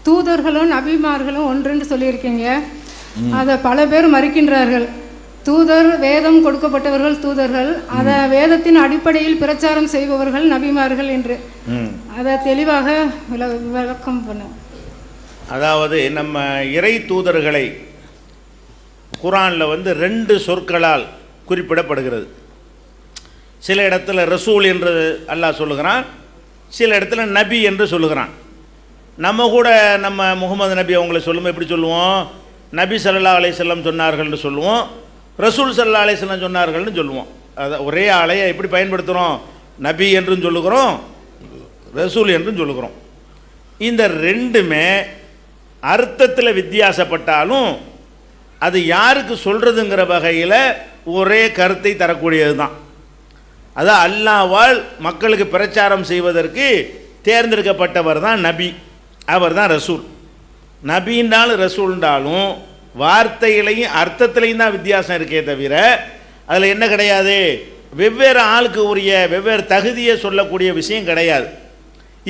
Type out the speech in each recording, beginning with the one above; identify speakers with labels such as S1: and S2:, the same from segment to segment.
S1: தூதர்களும் நபிமார்களும் ஒன்றுன்னு சொல்லியிருக்கீங்க. அதை பல பேர் மறுக்கின்றார்கள். தூதர், வேதம் கொடுக்கப்பட்டவர்கள் தூதர்கள், அதை வேதத்தின் அடிப்படையில் பிரச்சாரம் செய்பவர்கள் நபிமார்கள் என்று அதை தெளிவாக விளக்கம் பண்ண.
S2: அதாவது நம்ம இறை தூதர்களை குர்ஆனில் 2 சொற்களால் குறிப்பிடப்படுகிறது. சில இடத்துல ரசூல் என்று அல்லாஹ் சொல்லுகிறான், சில இடத்துல நபி என்று சொல்லுகிறான். நம்ம கூட நம்ம முகமது நபி அவங்கள சொல்லுவோம், எப்படி சொல்லுவோம்? நபி ஸல்லல்லாஹு அலைஹி வஸல்லம் சொன்னார்கள்னு சொல்லுவோம், ரசூல் ஸல்லல்லாஹு அலைஹி வஸல்லம் சொன்னார்கள்னு சொல்லுவோம். அதை ஒரே ஆளையை எப்படி பயன்படுத்துகிறோம்? நபி என்றும் சொல்லுகிறோம், ரசூல் என்றும் சொல்லுகிறோம். இந்த ரெண்டுமே அர்த்தத்தில் வித்தியாசப்பட்டாலும் அது யாருக்கு சொல்கிறதுங்கிற வகையில் ஒரே கருத்தை தரக்கூடியது தான். அதான் அல்லாஹ்வால் மக்களுக்கு பிரச்சாரம் செய்வதற்கு தேர்ந்தெடுக்கப்பட்டவர் தான் நபி, அவர் தான் ரசூல். நபின்றாலும் ரசூல்ன்றாலும் வார்த்தைகளையும் அர்த்தத்திலையும் தான் வித்தியாசம் இருக்கே தவிர அதில் என்ன கிடையாது, வெவ்வேறு ஆளுக்கு உரிய வெவ்வேறு தகுதியை சொல்லக்கூடிய விஷயம் கிடையாது.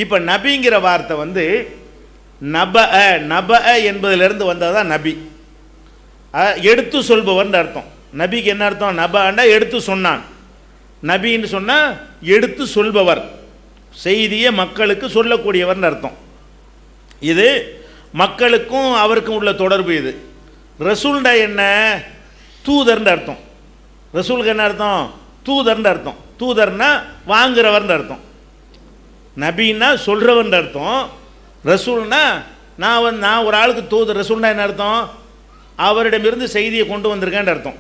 S2: இப்போ நபிங்கிற வார்த்தை நப என்பதிலிருந்து வந்தது தான் நபி. எடுத்து சொல்பவர்னு அர்த்தம். நபிக்கு என்ன அர்த்தம்? நபன்னா எடுத்து சொன்னான். நபின்னு சொன்னால் எடுத்து சொல்பவர், செய்தியை மக்களுக்கு சொல்லக்கூடியவர்னு அர்த்தம். இது மக்களுக்கும் அவருக்கும் உள்ள தொடர்பு. இது ரசூல்டா என்ன? தூதர்னு அர்த்தம். ரசூலுக்கு என்ன அர்த்தம்? தூதர்னு அர்த்தம். தூதர்னா வாங்குறவர்னு அர்த்தம். நபின்னா சொல்கிறவர்னு அர்த்தம். ரசூல்னா நான் ஒரு ஆளுக்கு தூதர். ரசூல்னா என்ன அர்த்தம்? அவரிடமிருந்து செய்தியை கொண்டு வந்திருக்கேன்னு அர்த்தம்.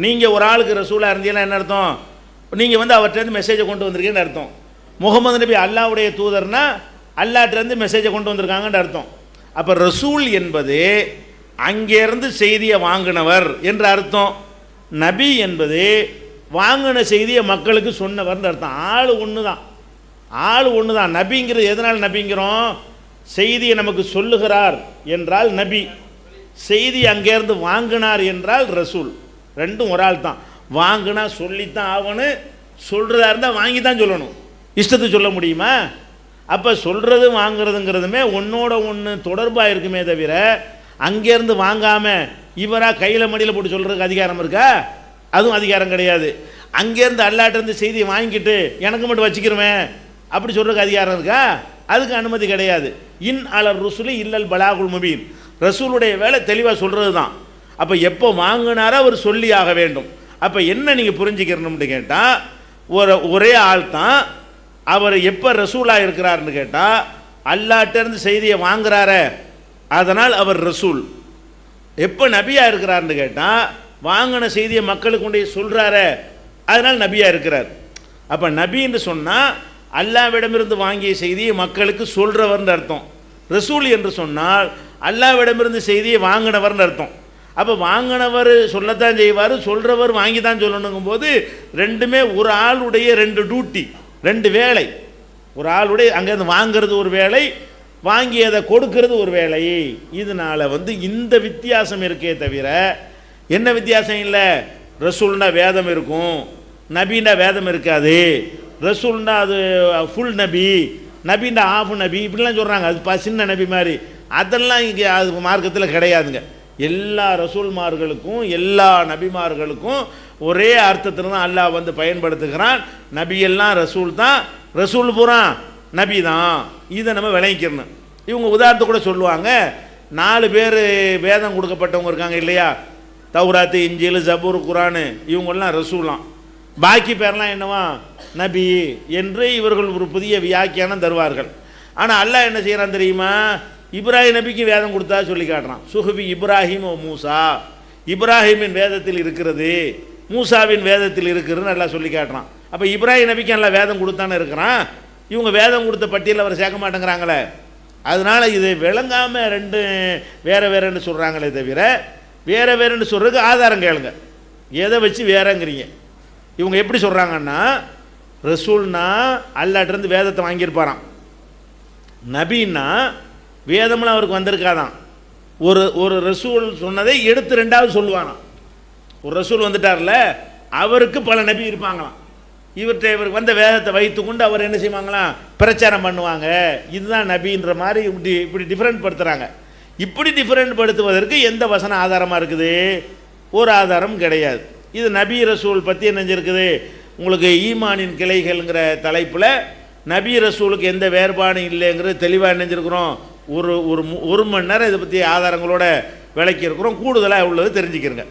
S2: நீங்கள் ஒரு ஆளுக்கு ரசூலாக இருந்தீங்கன்னா என்ன அர்த்தம்? நீங்கள் அவர்கிட்டருந்து மெசேஜை கொண்டு வந்திருக்கேன்னு அர்த்தம். முகமது நபி அல்லாஹ்வுடைய தூதர்னா அல்லாஹ்கிட்டருந்து மெசேஜை கொண்டு வந்திருக்காங்கன்னு அர்த்தம். அப்போ ரசூல் என்பது அங்கேருந்து செய்தியை வாங்கினவர் என்ற அர்த்தம். நபி என்பது வாங்கின செய்தியை மக்களுக்கு சொன்னவர்னு அர்த்தம். ஆள் ஒன்று தான், ஆள் ஒன்று தான். நபிங்கிறது எதனால் நபிங்கிறோம்? செய்தியை நமக்கு சொல்லுகிறார் என்றால் நபி, செய்தி அங்கேருந்து வாங்கினார் என்றால் ரசூல். ரெண்டும் ஒரு ஆள் தான். வாங்கினா சொல்லித்தான் ஆகணும், சொல்கிறதா இருந்தால் வாங்கி தான் சொல்லணும். இஷ்டத்துக்கு சொல்ல முடியுமா? அப்போ சொல்கிறது வாங்கிறதுங்கிறதுமே ஒன்றோட ஒன்று தொடர்பாக இருக்குமே தவிர அங்கேருந்து வாங்காமல் இவராக கையில் மடியில் போட்டு சொல்கிறதுக்கு அதிகாரம் இருக்கா? அதுவும் அதிகாரம் கிடையாது. அங்கேருந்து அல்லாட்டிருந்து செய்தியை வாங்கிட்டு எனக்கு மட்டும் வச்சுக்கிறவேன் அப்படி சொல்கிறதுக்கு அதிகாரம் இருக்கா? அதுக்கு அனுமதி கிடையாது. இன் அலர் ருசுலி இல்லல் பலாகுல் முபீன். ரசூலுடைய வேலை தெளிவாக சொல்கிறது தான். அப்போ எப்போ வாங்கினாரோ அவர் சொல்லி ஆக வேண்டும். அப்போ என்ன நீங்கள் புரிஞ்சுக்கிறணும்னு கேட்டால், ஒரே ஆள் தான். அவர் எப்போ ரசூலாக இருக்கிறார்னு கேட்டால் அல்லாட்டிருந்து செய்தியை வாங்குறாரு, அதனால் அவர் ரசூல். எப்போ நபியாக இருக்கிறார்னு கேட்டால் வாங்கின செய்தியை மக்களுக்கு கொண்டு சொல்கிறாரு, அதனால் நபியாக இருக்கிறார். அப்போ நபின்னு சொன்னால் அல்லாஹ்விடமிருந்து வாங்கிய செய்தியை மக்களுக்கு சொல்கிறவர்னு அர்த்தம். ரசூல் என்று சொன்னால் அல்லாஹ்விடமிருந்து செய்தியை வாங்கினவர்னு அர்த்தம். அப்போ வாங்கினவர் சொல்லத்தான் செய்வார், சொல்கிறவர் வாங்கி தான் சொல்லணுங்கும் போது ரெண்டுமே ஒரு ஆளுடைய 2 டியூட்டி, 2 வேலை. ஒரு ஆளுடைய அங்கேருந்து வாங்கிறது ஒரு வேலை, வாங்கி அதை கொடுக்கறது ஒரு வேலை. இதனால் இந்த வித்தியாசம் இருக்கே தவிர என்ன வித்தியாசம் இல்லை. ரசூல்னா வேதம் இருக்கும், நபின்னா வேதம் இருக்காது. ரசூல்னா அது ஃபுல் நபி, நபின்னா ஆஃப் நபி இப்படிலாம் சொல்கிறாங்க. அது சின்ன நபி மாதிரி. அதெல்லாம் இங்கே அது மார்க்கத்தில் கிடையாதுங்க. எல்லா ரசூல்மார்களுக்கும் எல்லா நபிமார்களுக்கும் ஒரே அர்த்தத்தில் தான் அல்லாஹ் பயன்படுத்துகிறான். நபியெல்லாம் ரசூல் தான், ரசூல் பூரா நபி தான். இதை நம்ம விளங்கிக்கிறணும். இவங்க உதாரணத்தை கூட சொல்லுவாங்க. 4 பேர் வேதம் கொடுக்கப்பட்டவங்க இருக்காங்க இல்லையா? தௌராத்து, இஞ்சில், ஜபூர், குரானு, இவங்கெல்லாம் ரசூலாம். பாக்கி பேர்லாம் என்னவா? நபி என்று இவர்கள் ஒரு புதிய வியாக்கியானம் தருவார்கள். ஆனால் அல்லாஹ் என்ன செய்கிறான் தெரியுமா? இப்ராஹிம் நபிக்கு வேதம் கொடுத்தா சொல்லி காட்டுறான். சுஹுபி இப்ராஹிம் ஓ மூசா, இப்ராஹிமின் வேதத்தில் இருக்கிறது, மூசாவின் வேதத்தில் இருக்கிறதுன்னு நல்லா சொல்லி காட்டுறான். அப்போ இப்ராஹிம் நபிக்கு நல்லா வேதம் கொடுத்தானே இருக்கிறான். இவங்க வேதம் கொடுத்த பட்டியலில் அவர் சேர்க்க மாட்டேங்கிறாங்களே. அதனால் இது விளங்காமல் 2 வேறு வேறுன்னு சொல்கிறாங்களே தவிர வேறு வேறுன்னு சொல்கிறதுக்கு ஆதாரம் கேளுங்க. எதை வச்சு வேறங்கிறீங்க? இவங்க எப்படி சொல்கிறாங்கன்னா, ரசூல்னா அல்லாட்டிருந்து வேதத்தை வாங்கியிருப்பாராம். நபின்னா வேதம்லாம் அவருக்கு வந்திருக்காதான். ஒரு ரசூல் சொன்னதை எடுத்து 2வது சொல்லுவானாம். ஒரு ரசூல் வந்துட்டார்ல, அவருக்கு பல நபி இருப்பாங்களாம். இவருக்கு வந்த வேதத்தை வைத்துக்கொண்டு அவர் என்ன செய்வாங்களாம், பிரச்சாரம் பண்ணுவாங்க. இதுதான் நபின்ற மாதிரி இப்படி டிஃப்ரெண்ட் படுத்துகிறாங்க. இப்படி டிஃப்ரெண்ட் படுத்துவதற்கு எந்த வசனம் ஆதாரமாக இருக்குது? ஒரு ஆதாரம் கிடையாது. இது நபி ரசூல் பற்றி என்ன செஞ்சிருக்குது, உங்களுக்கு ஈமானின் கிளைகள்ங்கிற தலைப்பில் நபி ரசூலுக்கு எந்த வேறுபாடும் இல்லைங்கிறது தெளிவாக நினைஞ்சிருக்கிறோம். ஒரு மணி நேரம் இதை பற்றி ஆதாரங்களோட விளக்கியிருக்கிறோம். கூடுதலாக உள்ளது தெரிஞ்சுக்கிறங்க.